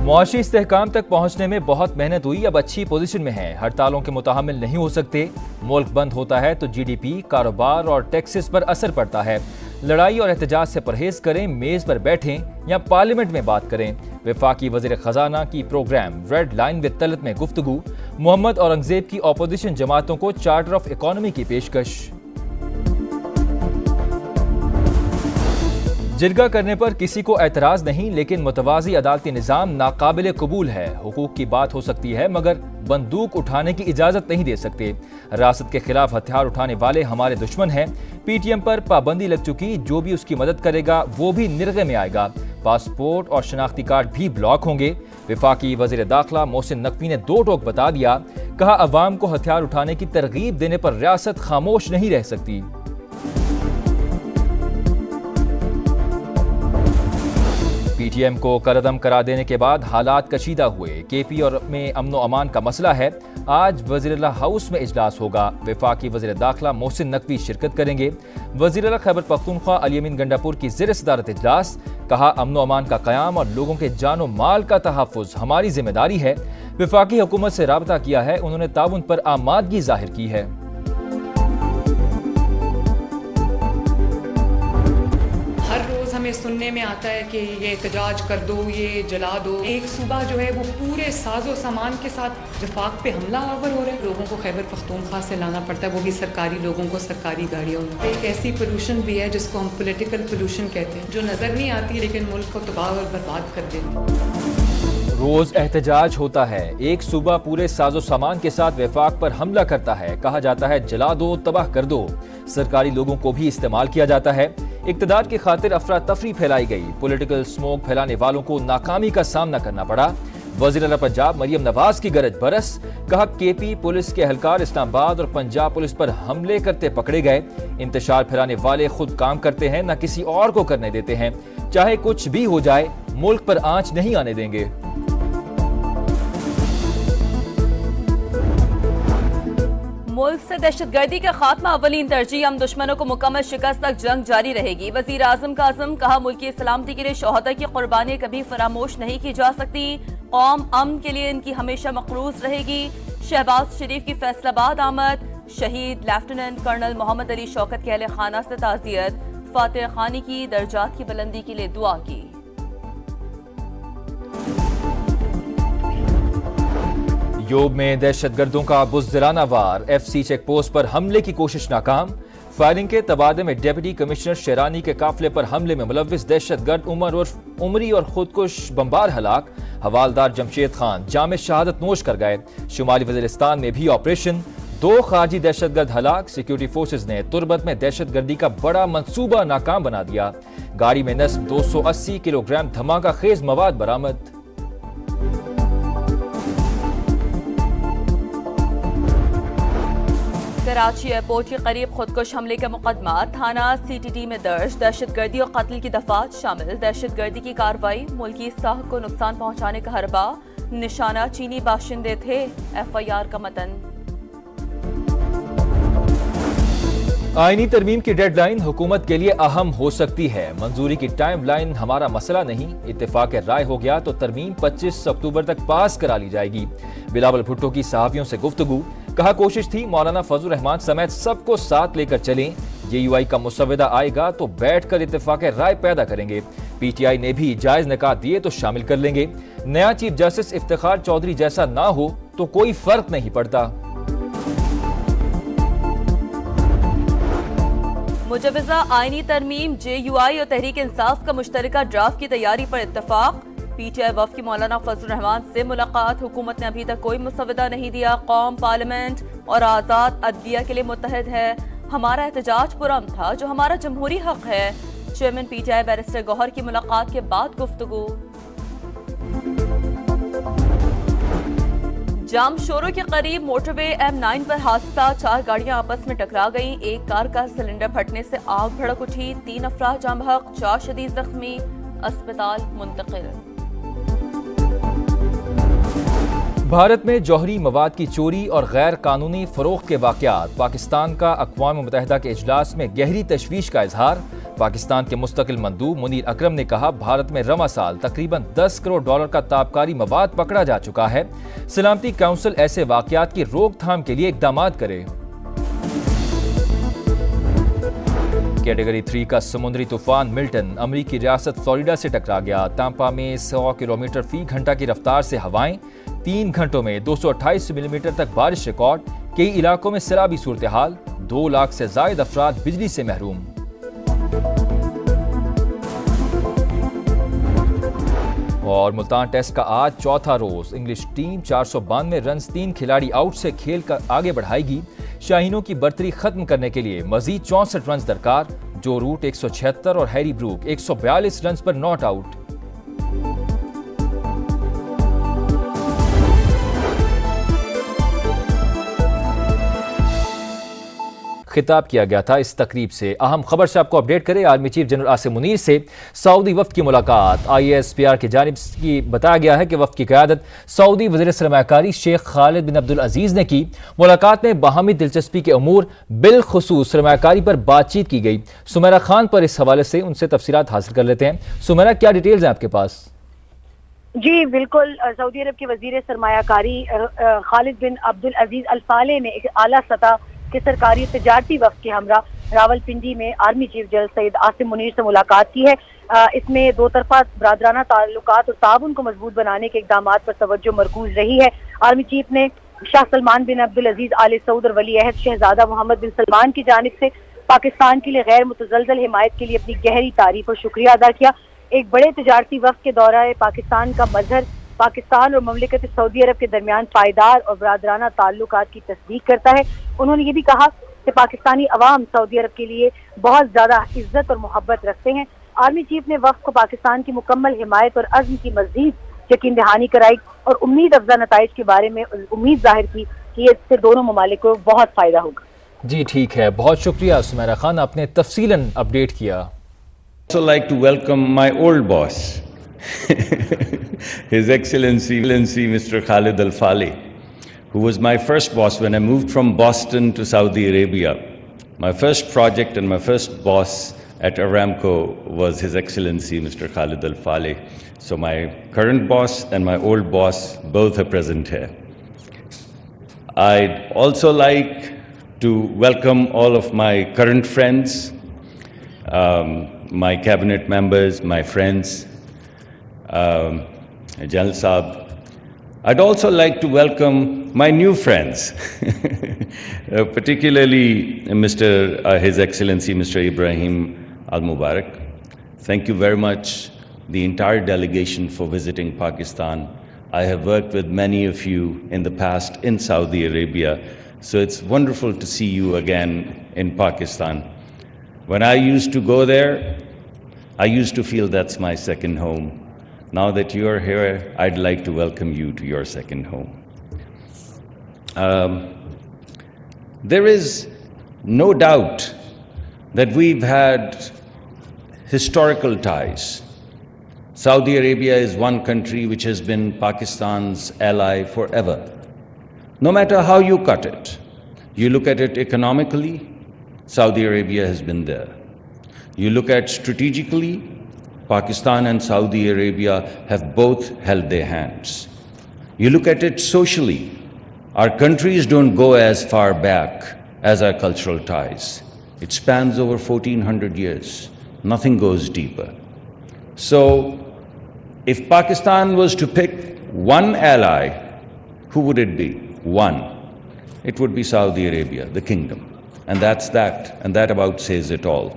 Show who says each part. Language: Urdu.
Speaker 1: معاشی استحکام تک پہنچنے میں بہت محنت ہوئی، اب اچھی پوزیشن میں ہے، ہڑتالوں کے متحمل نہیں ہو سکتے، ملک بند ہوتا ہے تو جی ڈی پی، کاروبار اور ٹیکسز پر اثر پڑتا ہے، لڑائی اور احتجاج سے پرہیز کریں، میز پر بیٹھیں یا پارلیمنٹ میں بات کریں۔ وفاقی وزیر خزانہ کی program red line with Talat میں گفتگو، محمد اورنگزیب کی اپوزیشن جماعتوں کو چارٹر آف اکانومی کی پیشکش۔ جرگہ کرنے پر کسی کو اعتراض نہیں، لیکن متوازی عدالتی نظام ناقابل قبول ہے، حقوق کی بات ہو سکتی ہے مگر بندوق اٹھانے کی اجازت نہیں دے سکتے، ریاست کے خلاف ہتھیار اٹھانے والے ہمارے دشمن ہیں، پی ٹی ایم پر پابندی لگ چکی، جو بھی اس کی مدد کرے گا وہ بھی نرغے میں آئے گا، پاسپورٹ اور شناختی کارڈ بھی بلاک ہوں گے۔ وفاقی وزیر داخلہ محسن نقوی نے دو ٹوک بتا دیا، کہا عوام کو ہتھیار اٹھانے کی ترغیب دینے پر ریاست خاموش نہیں رہ سکتی۔ پی ٹی ایم کو کردم کرا دینے کے بعد حالات کشیدہ ہوئے، کے پی اور میں امن و امان کا مسئلہ ہے، آج وزیر اللہ ہاؤس میں اجلاس ہوگا، وفاقی وزیر داخلہ محسن نقوی شرکت کریں گے، وزیر اللہ خیبر پختونخوا علی امین گنڈاپور کی زیر صدارت اجلاس، کہا امن و امان کا قیام اور لوگوں کے جان و مال کا تحفظ ہماری ذمہ داری ہے، وفاقی حکومت سے رابطہ کیا ہے، انہوں نے تعاون پر آمادگی ظاہر کی ہے۔
Speaker 2: ہمیں سننے میں آتا ہے کہ یہ احتجاج کر دو، یہ جلا دو، ایک صوبہ جو ہے وہ پورے ساز و سامان کے ساتھ وفاق پہ حملہ آور ہو رہا ہے، لوگوں کو خیبر پختونخوا سے لانا پڑتا ہے، وہ بھی سرکاری لوگوں کو سرکاری گاڑیوں میں۔ ایک ایسی پولوشن بھی ہے جس کو ہم پولیٹیکل پولوشن کہتے ہیں، جو نظر نہیں آتی لیکن ملک کو تباہ اور برباد کر دیتی ہے۔
Speaker 1: روز احتجاج ہوتا ہے، ایک صوبہ پورے ساز و سامان کے ساتھ وفاق پر حملہ کرتا ہے، کہا جاتا ہے جلا دو، تباہ کر دو، سرکاری لوگوں کو بھی استعمال کیا جاتا ہے، اقتدار کی خاطر افراتفری پھیلائی گئی، پولیٹیکل سموک پھیلانے والوں کو ناکامی کا سامنا کرنا پڑا، وزیر اعلیٰ پنجاب مریم نواز کی گرج برس، کہا کے پی پولیس کے اہلکار اسلام آباد اور پنجاب پولیس پر حملے کرتے پکڑے گئے، انتشار پھیلانے والے خود کام کرتے ہیں، نہ کسی اور کو کرنے دیتے ہیں، چاہے کچھ بھی ہو جائے ملک پر آنچ نہیں آنے دیں گے۔
Speaker 3: ملک سے دہشت گردی کا خاتمہ اولین ترجیح، ہم دشمنوں کو مکمل شکست تک جنگ جاری رہے گی، وزیر اعظم کا عزم، کہا ملکی سلامتی کے لیے شہداء کی قربانیاں کبھی فراموش نہیں کی جا سکتی، قوم امن کے لیے ان کی ہمیشہ مقروض رہے گی، شہباز شریف کی فیصل آباد آمد، شہید لیفٹیننٹ کرنل محمد علی شوکت کے اہل خانہ سے تعزیت، فاتح خانی کی درجات کی بلندی کے لیے دعا کی۔
Speaker 1: یوب میں دہشت گردوں کا بزدلانہ وار، ایف سی چیک پوسٹ پر حملے کی کوشش ناکام، فائرنگ کے تبادلے میں ڈپٹی کمشنر شیرانی کے قافلے پر حملے میں ملوث دہشت گرد عمر عرف عمری اور خودکش بمبار ہلاک، حوالدار جمشید خان جام شہادت نوش کر گئے، شمالی وزیرستان میں بھی آپریشن، 2 خارجی دہشت گرد ہلاک، سیکیورٹی فورسز نے تربت میں دہشت گردی کا بڑا منصوبہ ناکام بنا دیا، گاڑی میں نصب 280 کلو گرام دھماکہ خیز مواد برآمد۔
Speaker 3: کراچی ایئرپورٹ کے قریب خودکش حملے کا مقدمہ تھانہ سی ٹی ٹی میں درج، دہشت گردی اور قتل کی دفعات شامل، دہشت گردی کی کارروائی، ملکی ساکھ کو نقصان پہنچانے کا حربہ، نشانہ چینی باشندے تھے، ایف آئی آر کا متن۔
Speaker 1: آئینی ترمیم کی ڈیڈ لائن حکومت کے لیے اہم ہو سکتی ہے، منظوری کی ٹائم لائن ہمارا مسئلہ نہیں، اتفاق رائے ہو گیا تو ترمیم 25 اکتوبر تک پاس کرا لی جائے گی، بلاول بھٹو کی صحافیوں سے گفتگو، کہا کوشش تھی مولانا فضل الرحمان سمیت سب کو ساتھ لے کر چلیں، جے یو آئی کا مسودہ آئے گا تو بیٹھ کر اتفاق رائے پیدا کریں گے، پی ٹی آئی نے بھی جائز نکات دیے تو شامل کر لیں گے، نیا چیف جسٹس افتخار چودھری جیسا نہ ہو تو کوئی فرق نہیں پڑتا۔
Speaker 3: مجوزہ آئینی ترمیم، جے یو آئی اور تحریک انصاف کا مشترکہ ڈرافٹ کی تیاری پر اتفاق، پی ٹی آئی وفد کی مولانا فضل الرحمان سے ملاقات، حکومت نے ابھی تک کوئی مسودہ نہیں دیا، قوم، پارلیمنٹ اور آزاد عدلیہ کے لیے متحد ہے، ہمارا احتجاج پرامن تھا جو ہمارا جمہوری حق ہے، chairman P T I barrister Gohar کی ملاقات کے بعد گفتگو۔ جام شورو کے قریب موٹر وے M9 پر حادثہ، 4 گاڑیاں آپس میں ٹکرا گئیں، ایک کار کا سلنڈر پھٹنے سے آگ بھڑک اٹھی، 3 افراد جاں بحق، 4 شدید زخمی، اسپتال منتقل۔
Speaker 1: بھارت میں جوہری مواد کی چوری اور غیر قانونی فروخت کے واقعات، پاکستان کا اقوام متحدہ کے اجلاس میں گہری تشویش کا اظہار، پاکستان کے مستقل مندوب منیر اکرم نے کہا بھارت میں رواں سال تقریباً $10 کروڑ کا تابکاری مواد پکڑا جا چکا ہے، سلامتی کونسل ایسے واقعات کی روک تھام کے لیے اقدامات کرے۔ کیٹیگری 3 کا سمندری طوفان ملٹن امریکی ریاست فلوریڈا سے ٹکرا گیا۔ تامپا میں 100 کلومیٹر فی گھنٹہ کی رفتار سے ہوائیں، 3 گھنٹوں میں 228 ملی میٹر تک بارش ریکارڈ، کئی علاقوں میں سیلابی صورتحال، 2 لاکھ سے زائد افراد بجلی سے محروم۔ اور ملتان ٹیسٹ کا آج چوتھا روز، انگلش ٹیم 492 رنز 3 کھلاڑی آؤٹ سے کھیل کر آگے بڑھائے گی۔ شاہینوں کی برتری ختم کرنے کے لیے مزید 64 رنز درکار، جو روٹ 176 اور ہیری بروک 142 رنز پر ناٹ آؤٹ۔ خطاب کیا گیا تھا اس تقریب سے۔ اہم خبر سے آپ کو اپڈیٹ کرے، army chief general Asim Munir سے سعودی وفد کی ملاقات۔ IASPR کی جانب سے بتایا گیا ہے کہ وفد کی قیادت سعودی وزیر سرمایہ کاری شیخ خالد بن عبدالعزیز نے کی۔ ملاقات میں باہمی دلچسپی کے امور بالخصوص سرمایہ کاری پر بات چیت کی گئی۔ سمیرہ خان پر اس حوالے سے ان سے تفصیلات حاصل کر لیتے ہیں۔ سمیرہ، کیا ڈیٹیلز ہیں آپ کے پاس؟
Speaker 4: جی بالکل، سعودی عرب کے وزیر سرمایہ کاری خالد بن عبدالعزیز الفالح نے ایک اعلیٰ سطح کے سرکاری تجارتی وفد کے ہمراہ راول پنڈی میں army chief general Syed Asim Munir سے ملاقات کی ہے۔ اس میں دو طرفہ برادرانہ تعلقات اور تعاون کو مضبوط بنانے کے اقدامات پر توجہ مرکوز رہی ہے۔ آرمی چیف نے شاہ سلمان بن عبدالعزیز آل سعود اور ولی عہد شہزادہ محمد بن سلمان کی جانب سے پاکستان کے لیے غیر متزلزل حمایت کے لیے اپنی گہری تعریف اور شکریہ ادا کیا۔ ایک بڑے تجارتی وفد کے دورہ پاکستان کا مظہر پاکستان اور مملکت سعودی عرب کے درمیان پائیدار اور برادرانہ تعلقات کی تصدیق کرتا ہے۔ انہوں نے یہ بھی کہا کہ پاکستانی عوام سعودی عرب کے لیے بہت زیادہ عزت اور محبت رکھتے ہیں۔ آرمی چیف نے وفد کو پاکستان کی مکمل حمایت اور عزم کی مزید یقین دہانی کرائی اور امید افزا نتائج کے بارے میں امید ظاہر کی کہ اس سے دونوں ممالک کو بہت فائدہ ہوگا۔
Speaker 1: جی ٹھیک ہے، بہت شکریہ سمیرہ خان، آپ نے تفصیلاً اپڈیٹ کیا۔
Speaker 5: Also like to welcome my old boss, His Excellency Mr. Khalid Al-Faleh, who was my first boss when I moved from Boston to Saudi Arabia. My first project and my first boss at Aramco was His Excellency Mr. Khalid Al-Faleh. So my current boss and my old boss both are present here. I'd also like to welcome all of my current friends, my cabinet members, my friends, General Saab. I'd also like to welcome my new friends, particularly His Excellency Mr. Ibrahim Al-Mubarak. Thank you very much, the entire delegation, for visiting Pakistan. I have worked with many of you in the past in Saudi Arabia, so it's wonderful to see you again in Pakistan. When I used to go there, I used to feel that's my second home. Now that you are here, I'd like to welcome you to your second home. There is no doubt that we've had historical ties. Saudi Arabia is one country which has been Pakistan's ally forever. No matter how you cut it, you look at it economically, Saudi Arabia has been there. You look at strategically, Pakistan and Saudi Arabia have both held their hands. You look at it socially, our countries don't go as far back as our cultural ties. It spans over 1400 years. Nothing goes deeper. So, if Pakistan was to pick one ally, who would it be? One. It would be Saudi Arabia, the kingdom. And that's that, and that about says it all.